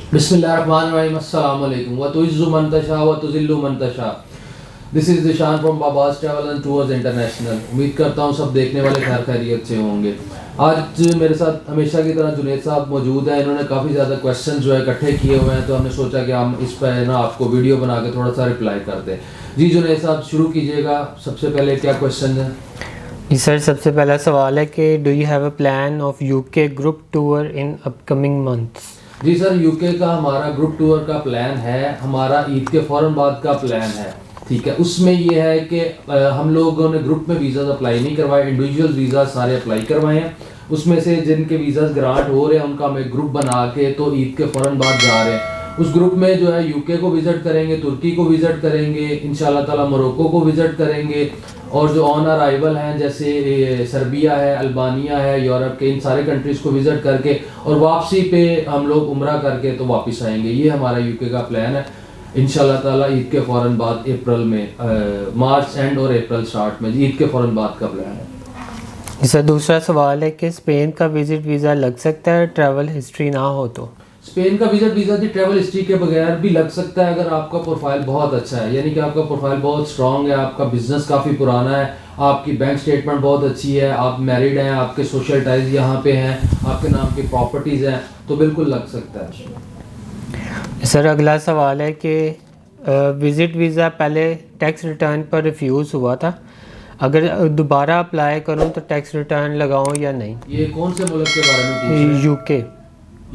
बिस्मिल्लाहिर्रहमानिर्रहीम अस्सलाम वालेकुम व तुइज़्ज़ु मन तशा व तुज़िल्लु मन तशा। This is Dishan from Babas travel and tours international. उम्मीद करता हूँ सब देखने वाले खैर खैरियत से होंगे। आज मेरे साथ हमेशा की तरह जुनैद साहब मौजूद हैं। इन्होंने काफ़ी ज़्यादा क्वेश्चन जो है इकट्ठे किए हुए हैं, तो हमने सोचा कि हम इस पर ना आपको वीडियो बना के थोड़ा सा रिप्लाई कर दें। जी जुनैद साहब शुरू कीजिएगा। सबसे पहले क्या क्वेश्चन है? जी सर, सबसे पहला सवाल है कि do you have a plan of UK group tour in upcoming months? जी सर, यूके का हमारा ग्रुप टूर का प्लान है। हमारा ईद के फ़ौरन बाद का प्लान है। ठीक है, उसमें ये है कि हम लोगों ने ग्रुप में वीज़ा अप्लाई नहीं करवाए, इंडिविजुअल वीज़ा सारे अप्लाई करवाए हैं। उसमें से जिनके वीज़ा ग्रांट हो रहे हैं उनका हम एक ग्रुप बना के तो ईद के फ़ौरन बाद जा रहे हैं। उस ग्रुप में जो है यूके को विज़िट करेंगे, तुर्की को विज़िट करेंगे, इंशाल्लाह ताला मोरक्को को विज़िट करेंगे, और जो ऑन अराइवल हैं जैसे सर्बिया है, अल्बानिया है, यूरोप के इन सारे कंट्रीज़ को विज़िट करके और वापसी पे हम लोग उम्रा करके तो वापस आएंगे। ये हमारा यूके का प्लान है। इंशाल्लाह ताला ईद के फ़ौरन बाद अप्रैल में, मार्च एंड और अप्रैल स्टार्ट में ईद के फ़ौरन बाद का प्लान है। सर दूसरा सवाल है कि स्पेन का विजिट वीज़ा लग सकता है ट्रैवल हिस्ट्री ना हो तो? स्पेन का विजिट वीज़ा जी ट्रैवल हिस्ट्री के बगैर भी लग सकता है, अगर आपका प्रोफाइल बहुत अच्छा है, यानी कि आपका प्रोफाइल बहुत स्ट्रांग है, आपका बिजनेस काफ़ी पुराना है, आपकी बैंक स्टेटमेंट बहुत अच्छी है, आप मैरिड हैं, आपके सोशल टाइज यहाँ पे हैं, आपके नाम की प्रॉपर्टीज़ हैं, तो बिल्कुल लग सकता है। सर अगला सवाल है कि विज़िट वीज़ा पहले टैक्स रिटर्न पर रिफ्यूज़ हुआ था, अगर दोबारा अप्लाई करूं तो टैक्स रिटर्न लगाऊं या नहीं? ये कौन से मुल्क के बारे में पूछ रहे हैं? यूके।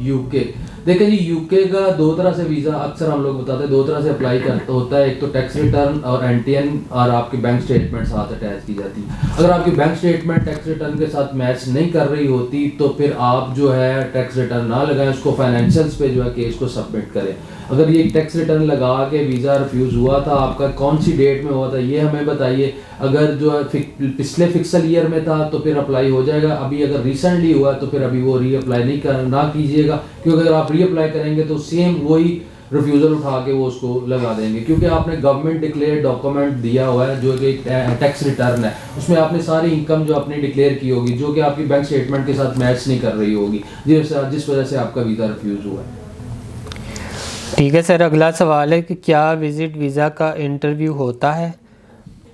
यूके देखिए जी, यूके का दो तरह से वीज़ा अक्सर हम लोग बताते हैं, दो तरह से अप्लाई करता होता है। एक तो टैक्स रिटर्न और एनटीएन और आपकी बैंक स्टेटमेंट साथ अटैच की जाती है। अगर आपकी बैंक स्टेटमेंट टैक्स रिटर्न के साथ मैच नहीं कर रही होती तो फिर आप जो है टैक्स रिटर्न ना लगाएं, उसको फाइनेंशियल्स पे जो है केस को सबमिट करें। अगर ये टैक्स रिटर्न लगा के वीज़ा रिफ्यूज़ हुआ था, आपका कौन सी डेट में हुआ था ये हमें बताइए। अगर जो है पिछले फिक्सल ईयर में था तो फिर अप्लाई हो जाएगा। अभी अगर रिसेंटली हुआ तो फिर अभी वो रीअप्लाई ना कीजिएगा, क्योंकि अगर आप रीअप्लाई करेंगे तो सेम वही रिफ्यूज़ल उठा के वो उसको लगा देंगे, क्योंकि आपने गवर्नमेंट डिक्लेयर डॉक्यूमेंट दिया हुआ है जो कि टैक्स रिटर्न है। उसमें आपने सारी इनकम जो अपनी डिक्लेयर की होगी जो कि आपकी बैंक स्टेटमेंट के साथ मैच नहीं कर रही होगी, जिस वजह से आपका वीज़ा रिफ्यूज़ हुआ है। ठीक है सर, अगला सवाल है कि क्या विज़िट वीज़ा का इंटरव्यू होता है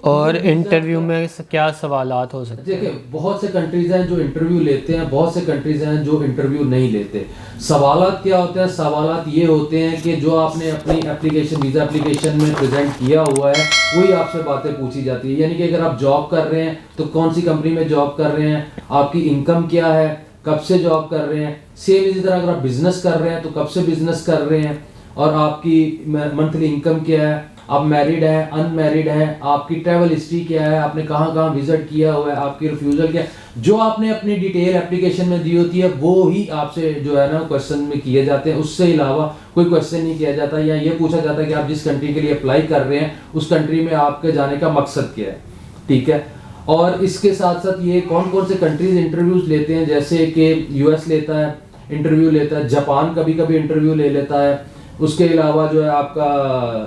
और इंटरव्यू में क्या सवालात हो सकते हैं? देखिए, बहुत से कंट्रीज़ हैं जो इंटरव्यू लेते हैं, बहुत से कंट्रीज़ हैं जो इंटरव्यू नहीं लेते। सवालात क्या होते हैं? सवालात ये होते हैं कि जो आपने अपनी एप्लीकेशन वीज़ा एप्लीकेशन में प्रेजेंट किया हुआ है वही आपसे बातें पूछी जाती है। यानी कि अगर आप जॉब कर रहे हैं तो कौन सी कंपनी में जॉब कर रहे हैं, आपकी इनकम क्या है, कब से जॉब कर रहे हैं। सेम इसी तरह अगर आप बिजनेस कर रहे हैं तो कब से बिजनेस कर रहे हैं, और आपकी मंथली इनकम क्या है, आप मैरिड हैं, अनमैरिड हैं, आपकी ट्रैवल हिस्ट्री क्या है, आपने कहाँ कहाँ विजिट किया हुआ है, आपकी रिफ्यूज़ल क्या है। जो आपने अपनी डिटेल एप्लीकेशन में दी होती है वो ही आपसे जो है ना क्वेश्चन में किए जाते हैं। उससे अलावा कोई क्वेश्चन नहीं किया जाता, या ये पूछा जाता है कि आप जिस कंट्री के लिए अप्लाई कर रहे हैं उस कंट्री में आपके जाने का मकसद क्या है। ठीक है, और इसके साथ साथ ये कौन कौन से कंट्रीज इंटरव्यूज लेते हैं, जैसे कि यूएस लेता है इंटरव्यू लेता है, जापान कभी कभी इंटरव्यू ले लेता है, उसके अलावा जो है आपका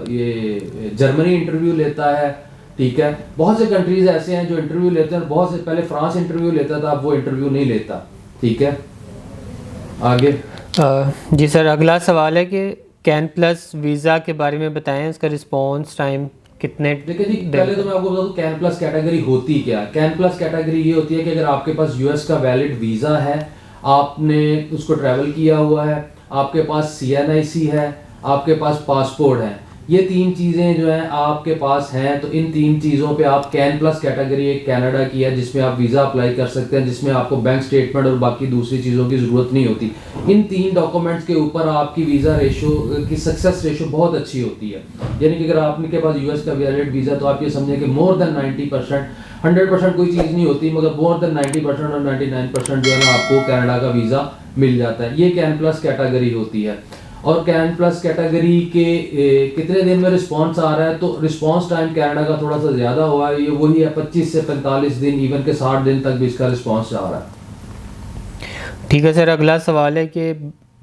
ये जर्मनी इंटरव्यू लेता है। ठीक है, बहुत से कंट्रीज ऐसे हैं जो इंटरव्यू लेते हैं, बहुत से पहले फ्रांस इंटरव्यू लेता था, अब वो इंटरव्यू नहीं लेता। ठीक है, आगे। जी सर, अगला सवाल है कि कैन प्लस वीज़ा के बारे में बताएं, उसका रिस्पॉन्स टाइम कितने? देखिए जी, पहले तो मैं आपको बता दूं कैन प्लस कैटेगरी होती क्या है। कैन प्लस कैटेगरी ये होती है कि अगर आपके पास यूएस का वैलिड वीज़ा है, आपने उसको ट्रैवल किया हुआ है, आपके पास CNIC है, आपके पास पासपोर्ट है, ये तीन चीज़ें जो हैं आपके पास हैं, तो इन तीन चीज़ों पे आप कैन प्लस कैटेगरी एक कनाडा की है जिसमें आप वीज़ा अप्लाई कर सकते हैं, जिसमें आपको बैंक स्टेटमेंट और बाकी दूसरी चीज़ों की ज़रूरत नहीं होती। इन तीन डॉक्यूमेंट्स के ऊपर आपकी वीज़ा रेशो की सक्सेस रेशो बहुत अच्छी होती है। यानी कि अगर आपके पास यूएस का वैलिड वीज़ा तो आप ये समझें कि मोर देन 90%, 100% कोई चीज़ नहीं होती, मगर मोर देन 90% और 99% जो है ना आपको कनाडा का वीज़ा मिल जाता है। ये कैन प्लस कैटेगरी होती है। और कैन प्लस कैटेगरी के कितने दिन में रिस्पांस आ रहा है, तो रिस्पांस टाइम कनाडा का थोड़ा सा ज़्यादा हुआ है, ये वही है 25 से 45 दिन, इवन के 60 दिन तक भी इसका रिस्पांस आ रहा है। ठीक है सर, अगला सवाल है कि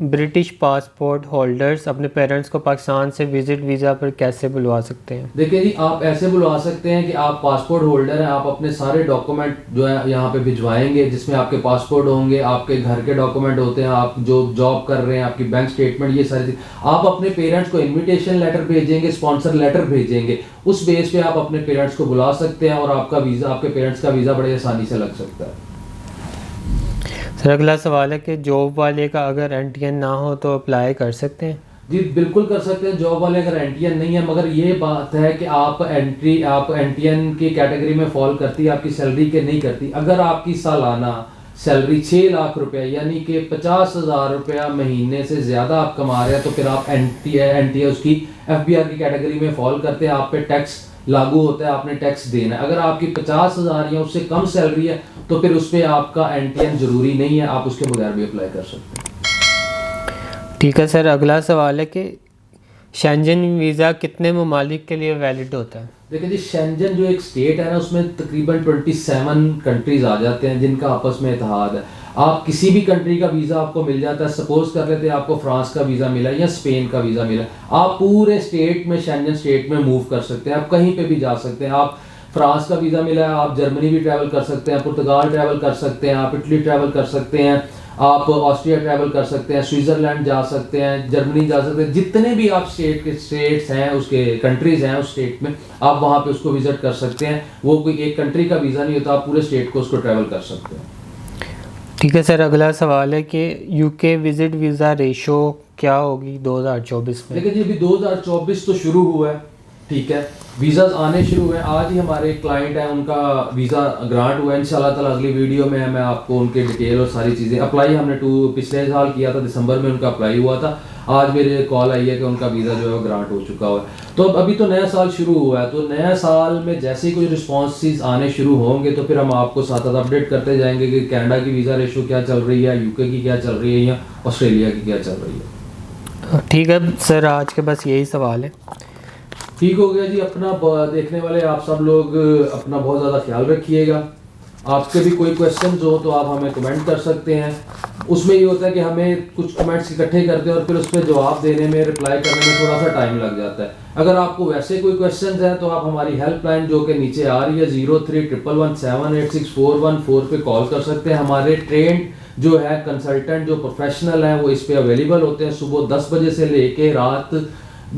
ब्रिटिश पासपोर्ट होल्डर्स अपने पेरेंट्स को पाकिस्तान से विजिट वीज़ा पर कैसे बुलवा सकते हैं? देखिए जी, आप ऐसे बुलवा सकते हैं कि आप पासपोर्ट होल्डर हैं, आप अपने सारे डॉक्यूमेंट जो है यहाँ पे भिजवाएंगे, जिसमें आपके पासपोर्ट होंगे, आपके घर के डॉक्यूमेंट होते हैं, आप जो जॉब कर रहे हैं, आपकी बैंक स्टेटमेंट, ये सारी चीज़ आप अपने पेरेंट्स को इन्विटेशन लेटर भेजेंगे, स्पॉन्सर लेटर भेजेंगे, उस बेस पे आप अपने पेरेंट्स को बुला सकते हैं और आपका वीज़ा, आपके पेरेंट्स का वीज़ा बड़े आसानी से लग सकता है। सर अगला सवाल है कि जॉब वाले का अगर एनटीएन ना हो तो अप्लाई कर सकते हैं? जी बिल्कुल कर सकते हैं। जॉब वाले अगर एनटीएन नहीं है, मगर ये बात है कि आप एनटीएन की कैटेगरी में फॉल करती है, आपकी सैलरी के नहीं करती। अगर आपकी सालाना सैलरी 6 लाख रुपया यानी कि 50,000 रुपया महीने से ज़्यादा आप कमा रहे हैं, तो फिर आप एनटीए उसकी एफबीआर की कैटेगरी में फॉल करते हैं, आप पे टैक्स लागू होता है, आपने टैक्स देना है। अगर आपकी 50,000 या उससे कम सैलरी है तो फिर उस पर आपका एनटीएन ज़रूरी नहीं है, आप उसके बगैर भी अप्लाई कर सकते हैं। ठीक है सर, अगला सवाल है कि शेंजन वीज़ा कितने ममालिक के लिए वैलिड होता है? देखिए जी, शेंजन जो एक स्टेट है ना, उसमें तकरीबन 27 कंट्रीज आ जाते हैं जिनका आपस में इत्तेहाद है। आप किसी भी कंट्री का वीज़ा आपको मिल जाता है। सपोज कर लेते हैं आपको फ्रांस का वीज़ा मिला या स्पेन का वीज़ा मिला, आप पूरे स्टेट में, शेंजन स्टेट में मूव कर सकते हैं, आप कहीं पे भी जा सकते हैं। आप फ्रांस का वीज़ा मिला है, आप जर्मनी भी ट्रैवल कर सकते हैं, पुर्तगाल ट्रैवल कर सकते हैं, आप इटली ट्रैवल कर सकते हैं, आप ऑस्ट्रिया ट्रैवल कर सकते हैं, स्विट्ज़रलैंड जा सकते हैं, जर्मनी जा सकते हैं। जितने भी आप स्टेट्स हैं, उसके कंट्रीज़ हैं उस स्टेट में, आप वहाँ पे उसको विजिट कर सकते हैं। वो कोई एक कंट्री का वीज़ा नहीं होता, आप पूरे स्टेट को उसको ट्रैवल कर सकते हैं। ठीक है सर, अगला सवाल है कि यूके विजिट वीज़ा रेशो क्या होगी 2024 में? देखिए जी, अभी 2024 तो शुरू हुआ है, ठीक है, वीज़ाज आने शुरू हुए हैं। आज ही हमारे एक क्लाइंट है, उनका वीज़ा ग्रांट हुआ है। इंशाल्लाह ताला अगली वीडियो में मैं आपको उनके डिटेल और सारी चीज़ें, अप्लाई हमने पिछले साल किया था, दिसंबर में उनका अप्लाई हुआ था। आज मेरे कॉल आई है कि उनका वीज़ा जो है वो ग्रांट हो चुका हुआ है। तो अभी तो नया साल शुरू हुआ है, तो नया साल में जैसे ही कोई रिस्पॉन्सेज आने शुरू होंगे तो फिर हम आपको साथ साथ अपडेट करते जाएंगे कि कनाडा की वीज़ा रेशो क्या चल रही है, यूके की क्या चल रही है या ऑस्ट्रेलिया की क्या चल रही है। ठीक है सर, आज के बस यही सवाल है। ठीक हो गया जी। अपना देखने वाले आप सब लोग अपना बहुत ज़्यादा ख्याल रखिएगा। आपके भी कोई क्वेश्चंस हो तो आप हमें कमेंट कर सकते हैं। उसमें ये होता है कि हमें कुछ कमेंट्स इकट्ठे करते हैं और फिर उस पर जवाब देने में, रिप्लाई करने में थोड़ा सा टाइम लग जाता है। अगर आपको वैसे कोई क्वेश्चंस है तो आप हमारी हेल्पलाइन जो कि नीचे आ रही है 031117864114 पे कॉल कर सकते हैं। हमारे ट्रेंड जो है कंसल्टेंट, जो प्रोफेशनल हैं, वो इस पे अवेलेबल होते हैं सुबह 10 बजे से लेके रात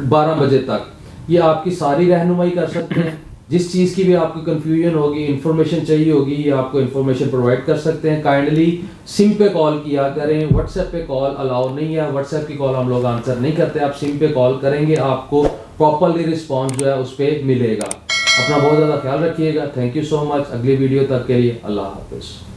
12 बजे तक। ये आपकी सारी रहनुमाई कर सकते हैं। जिस चीज़ की भी आपको कन्फ्यूजन होगी, इन्फॉर्मेशन चाहिए होगी, ये आपको इन्फॉर्मेशन प्रोवाइड कर सकते हैं। काइंडली सिम पे कॉल किया करें, व्हाट्सएप पे कॉल अलाउ नहीं है, व्हाट्सएप की कॉल हम लोग आंसर नहीं करते। आप सिम पे कॉल करेंगे, आपको प्रॉपरली रिस्पॉन्स जो है उस पर मिलेगा। अपना बहुत ज़्यादा ख्याल रखिएगा। Thank you so much. अगली वीडियो तक के लिए अल्लाह हाफिज़।